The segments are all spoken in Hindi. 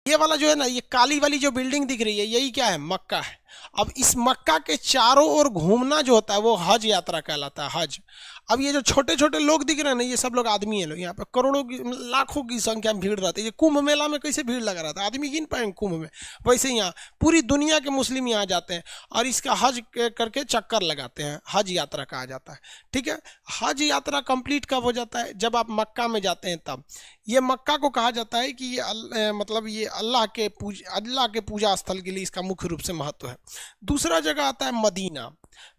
ये वाला जो है ना, ये काली वाली जो बिल्डिंग दिख रही है, यही क्या है? मक्का है। अब इस मक्का के चारों ओर घूमना जो होता है वो हज यात्रा कहलाता है, हज। अब ये जो छोटे छोटे लोग दिख रहे हैं ना, ये सब लोग आदमी है। लोग यहाँ पे करोड़ों की, लाखों की संख्या में भीड़ रहती है। ये कुंभ मेला में कैसे भीड़ लगा रहता है, आदमी गिन पाएंगे कुंभ में? वैसे यहाँ पूरी दुनिया के मुस्लिम यहाँ जाते हैं और इसका हज करके चक्कर लगाते हैं, हज यात्रा कहा जाता है। ठीक है, हज यात्रा कंप्लीट कब हो जाता है? जब आप मक्का में जाते हैं तब। ये मक्का को कहा जाता है कि ये मतलब ये अल्लाह के पूजा स्थल के लिए इसका मुख्य रूप से महत्व है। दूसरा जगह आता है मदीना।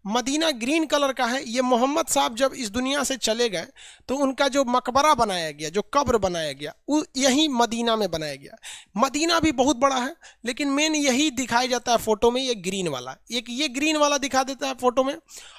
मदीना ग्रीन कलर का है। ये मोहम्मद साहब जब इस दुनिया से चले गए तो उनका जो मकबरा बनाया गया, जो कब्र बनाया गया, वो यही मदीना में बनाया गया। मदीना भी बहुत बड़ा है, लेकिन मेन यही दिखाया जाता है फोटो में, ये ग्रीन वाला। एक ये ग्रीन वाला दिखा देता है फोटो में,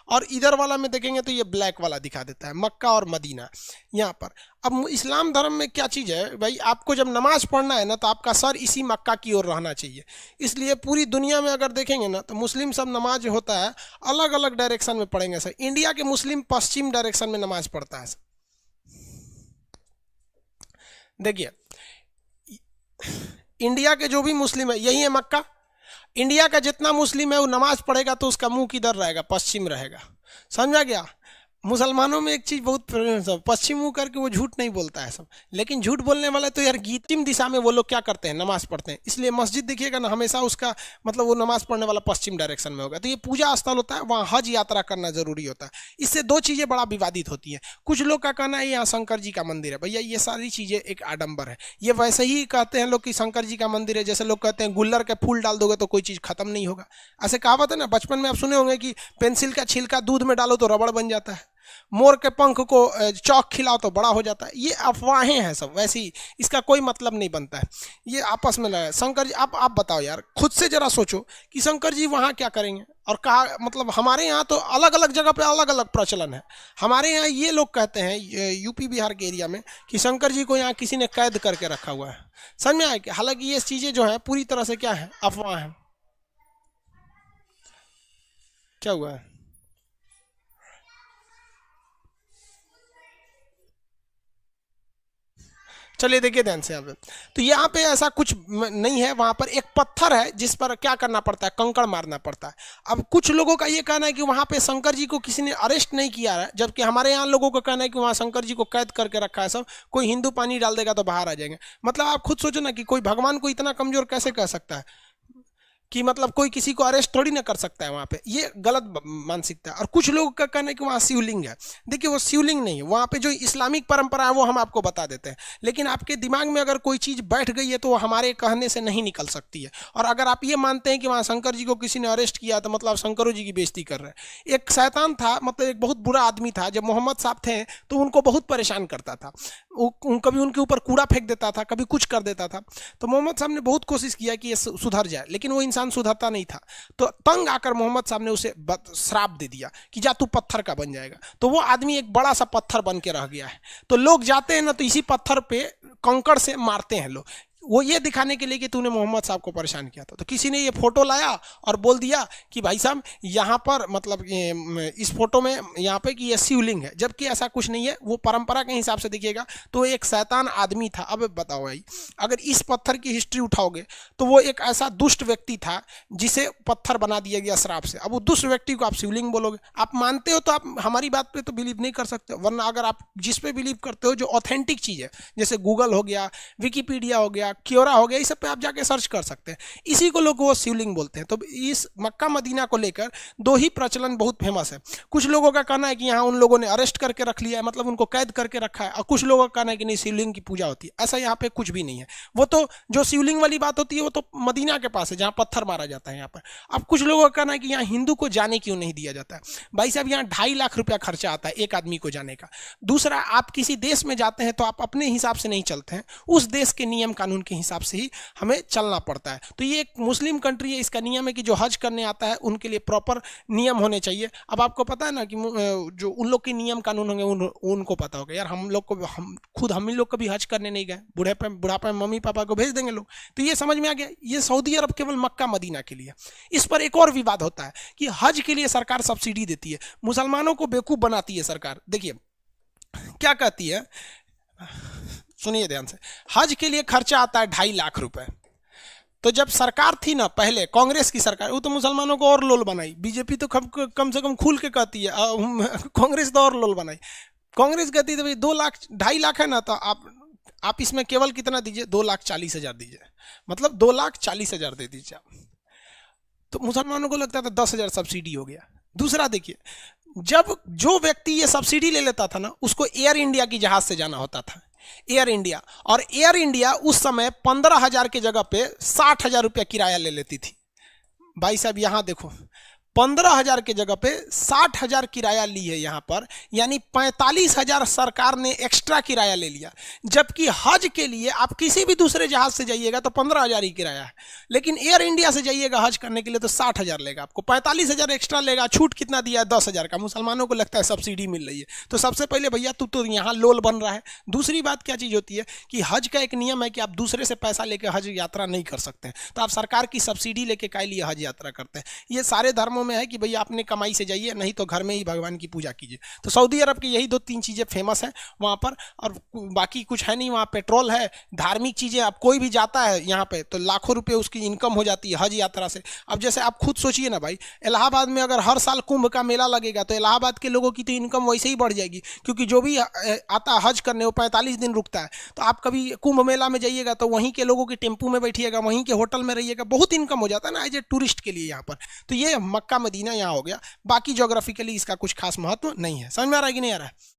और इधर वाला में देखेंगे तो ये ब्लैक वाला दिखा देता है, मक्का और मदीना यहाँ पर। अब इस्लाम धर्म में क्या चीज़ है भाई, आपको जब नमाज पढ़ना है ना तो आपका सर इसी मक्का की ओर रहना चाहिए। इसलिए पूरी दुनिया में अगर देखेंगे ना तो मुस्लिम सब नमाज होता है अलग अलग डायरेक्शन में पढ़ेंगे सर। इंडिया के मुस्लिम पश्चिम डायरेक्शन में नमाज पढ़ता है सर। देखिए, इंडिया के जो भी मुस्लिम है, यही है मक्का। इंडिया का जितना मुस्लिम है वो नमाज पढ़ेगा तो उसका मुंह किधर रहेगा? पश्चिम रहेगा। समझा गया? मुसलमानों में एक चीज बहुत सब पश्चिम मुंह करके वो झूठ नहीं बोलता है सब, लेकिन झूठ बोलने वाले तो यार पश्चिम दिशा में वो लोग क्या करते हैं? नमाज पढ़ते हैं। इसलिए मस्जिद देखिएगा ना, हमेशा उसका मतलब वो नमाज पढ़ने वाला पश्चिम डायरेक्शन में होगा। तो ये पूजा स्थल होता है, वहाँ हज यात्रा करना जरूरी होता है। इससे दो चीजें बड़ा विवादित होती है। कुछ लोग का कहना है यहाँ शंकर जी का मंदिर है। भैया ये सारी चीजें एक आडंबर है। ये वैसे ही कहते हैं लोग कि शंकर जी का मंदिर है, जैसे लोग कहते हैं गुल्लर के फूल डाल दोगे तो कोई चीज खत्म नहीं होगा। ऐसे कहावत है ना, बचपन में आप सुने होंगे कि पेंसिल का छिलका दूध में डालो तो रबड़ बन जाता है, मोर के पंख को चौक खिलाओ तो बड़ा हो जाता है। ये अफवाहें हैं सब, वैसे ही इसका कोई मतलब नहीं बनता है। ये आपस में लगा शंकर जी। आप बताओ यार, खुद से जरा सोचो कि शंकर जी वहाँ क्या करेंगे। और कहा मतलब हमारे यहाँ तो अलग अलग जगह पे अलग अलग प्रचलन है। हमारे यहाँ ये लोग कहते हैं यूपी बिहार के एरिया में कि शंकर जी को यहाँ किसी ने कैद करके रखा हुआ है। समझ में आए कि हालांकि ये चीज़ें जो है पूरी तरह से क्या है? अफवाह है। क्या हुआ है? चलिए देखिए ध्यान से। अब तो यहाँ पे ऐसा कुछ नहीं है। वहां पर एक पत्थर है जिस पर क्या करना पड़ता है? कंकड़ मारना पड़ता है। अब कुछ लोगों का ये कहना है कि वहां पे शंकर जी को किसी ने अरेस्ट नहीं किया है, जबकि हमारे यहाँ लोगों का कहना है कि वहां शंकर जी को कैद करके रखा है सब। कोई हिंदू पानी डाल देगा तो बाहर आ जाएंगे। मतलब आप खुद सोचो ना कि कोई भगवान को इतना कमजोर कैसे कह सकता है कि मतलब कोई किसी को अरेस्ट थोड़ी ना कर सकता है वहाँ पे। ये गलत मानसिकता है। और कुछ लोगों का कहना है कि वहाँ शिवलिंग है। देखिए वो शिवलिंग नहीं है, वहाँ पे जो इस्लामिक परंपरा है वो हम आपको बता देते हैं। लेकिन आपके दिमाग में अगर कोई चीज़ बैठ गई है तो वो हमारे कहने से नहीं निकल सकती है। और अगर आप ये मानते हैं कि वहाँ शंकर जी को किसी ने अरेस्ट किया तो मतलब शंकरों जी की बेइज्जती कर रहे हैं। एक शैतान था, मतलब एक बहुत बुरा आदमी था, जब मोहम्मद साहब थे तो उनको बहुत परेशान करता था। कभी उनके ऊपर कूड़ा फेंक देता था, कभी कुछ कर देता था। तो मोहम्मद साहब ने बहुत कोशिश किया कि ये सुधर जाए, लेकिन वो इंसान सुधरता नहीं था। तो तंग आकर मोहम्मद साहब ने उसे श्राप दे दिया कि जा तू पत्थर का बन जाएगा। तो वो आदमी एक बड़ा सा पत्थर बन के रह गया है। तो लोग जाते हैं ना तो इसी पत्थर पे कंकड़ से मारते हैं लोग, वो ये दिखाने के लिए कि तूने मोहम्मद साहब को परेशान किया था। तो किसी ने ये फोटो लाया और बोल दिया कि भाई साहब यहाँ पर मतलब इस फोटो में यहाँ पे कि ये शिवलिंग है, जबकि ऐसा कुछ नहीं है। वो परंपरा के हिसाब से देखिएगा तो एक शैतान आदमी था। अब बताओ भाई, अगर इस पत्थर की हिस्ट्री उठाओगे तो वो एक ऐसा दुष्ट व्यक्ति था जिसे पत्थर बना दिया गया श्राप से। अब वो दुष्ट व्यक्ति को आप शिवलिंग बोलोगे? आप मानते हो तो आप हमारी बात पे तो बिलीव नहीं कर सकते, वरना अगर आप जिस पे बिलीव करते हो जो ऑथेंटिक चीज़ है, जैसे गूगल हो गया, विकीपीडिया हो गया, क्योरा हो गया, इस सब पे आप जाके सर्च कर सकते हैं। इसी को लोग वो शिवलिंग बोलते हैं। तो इस मक्का मदीना को लेकर दो ही प्रचलन बहुत फेमस है। कुछ लोगों का कहना है कि यहाँ उन लोगों ने अरेस्ट करके रख लिया है, मतलब उनको कैद करके रखा है। और कुछ लोगों का कहना है कि नहीं, शिवलिंग की पूजा होती है। ऐसा यहाँ पे कुछ भी नहीं है। वो तो जो शिवलिंग वाली बात होती है वो तो मदीना के पास है जहाँ पत्थर मारा जाता है यहाँ पर। अब कुछ लोगों का कहना है कि यहाँ हिंदू को जाने क्यों नहीं दिया जाता है। भाई साहब यहाँ 2.5 लाख रुपया खर्चा आता है एक आदमी को जाने का। दूसरा, आप किसी देश में जाते हैं तो आप अपने हिसाब से नहीं चलते हैं, उस देश के नियम कानून के हिसाब से ही हमें चलना पड़ता है। तो ये एक मुस्लिम कंट्री है, इसका नियम है कि जो हज करने आता है उनके लिए प्रॉपर नियम होने चाहिए। अब आपको पता है ना कि जो उन लोग के नियम कानून होंगे उनको पता होगा। यार हम लोग को हम ही लोग कभी हज करने नहीं गए, बुढ़ापे में मम्मी पापा को भेज देंगे लोग। तो ये समझ में आ गया, ये सऊदी अरब केवल मक्का मदीना के लिए। इस पर एक और विवाद होता है कि हज के लिए सरकार सब्सिडी देती है, मुसलमानों को बेवकूफ बनाती है सरकार। देखिए क्या कहती है, सुनिए ध्यान से। हज के लिए खर्चा आता है 2.5 लाख रुपए। तो जब सरकार थी ना पहले कांग्रेस की सरकार, वो तो मुसलमानों को और लोल बनाई। बीजेपी तो कम से कम खुल के कहती है, कांग्रेस तो और लोल बनाई। कांग्रेस कहती है भाई 2 लाख 2.5 लाख है ना, तो आप इसमें केवल कितना दीजिए, 2,40,000 दीजिए, मतलब 2,40,000 दे दीजिए आप। तो मुसलमानों को लगता था 10,000 सब्सिडी हो गया। दूसरा देखिए, जब जो व्यक्ति ये सब्सिडी ले लेता था ना, उसको एयर इंडिया की जहाज से जाना होता था, एयर इंडिया। और एयर इंडिया उस समय 15,000 की जगह पे 60,000 रुपया किराया ले लेती थी। भाई साहब यहाँ देखो, 15,000 की जगह पे 60,000 किराया ली है यहाँ पर, यानी 45,000 सरकार ने एक्स्ट्रा किराया ले लिया। जबकि हज के लिए आप किसी भी दूसरे जहाज से जाइएगा तो 15,000 ही किराया है, लेकिन एयर इंडिया से जाइएगा हज करने के लिए तो 60,000 लेगा, आपको 45,000 एक्स्ट्रा लेगा। छूट कितना दिया है? 10,000 का। मुसलमानों को लगता है सब्सिडी मिल रही है। तो सबसे पहले भैया तू तो यहाँ लोल बन रहा है। दूसरी बात क्या चीज़ होती है कि हज का एक नियम है कि आप दूसरे से पैसा लेकर हज यात्रा नहीं कर सकते हैं, तो आप सरकार की सब्सिडी लेके काय लिए हज यात्रा करते हैं। ये सारे धर्मों में है कि भैया अपने कमाई से जाइए, नहीं तो घर में ही भगवान की पूजा कीजिए। तो सऊदी अरब की यही 2-3 चीज़ें फेमस है वहाँ पर, और बाकी कुछ है नहीं। वहाँ पेट्रोल है, धार्मिक चीज़ें, अब कोई भी जाता है यहाँ पे तो लाखों रुपए उसकी इनकम हो जाती है हज यात्रा से। अब जैसे आप खुद सोचिए ना भाई, इलाहाबाद में अगर हर साल कुंभ का मेला लगेगा तो इलाहाबाद के लोगों की तो इनकम वैसे ही बढ़ जाएगी, क्योंकि जो भी आता हज करने वो 45 दिन रुकता है। तो आप कभी कुंभ मेला में जाइएगा तो वहीं के लोगों के टेम्पू में बैठिएगा, वहीं के होटल में रहिएगा, बहुत इनकम हो जाता है ना एज ए टूरिस्ट के लिए यहाँ पर। तो ये मक्का मदीना यहाँ हो गया। बाकी ज्योग्राफिकली इसका कुछ खास महत्व नहीं है। समझ में आ रहा है कि नहीं आ रहा है?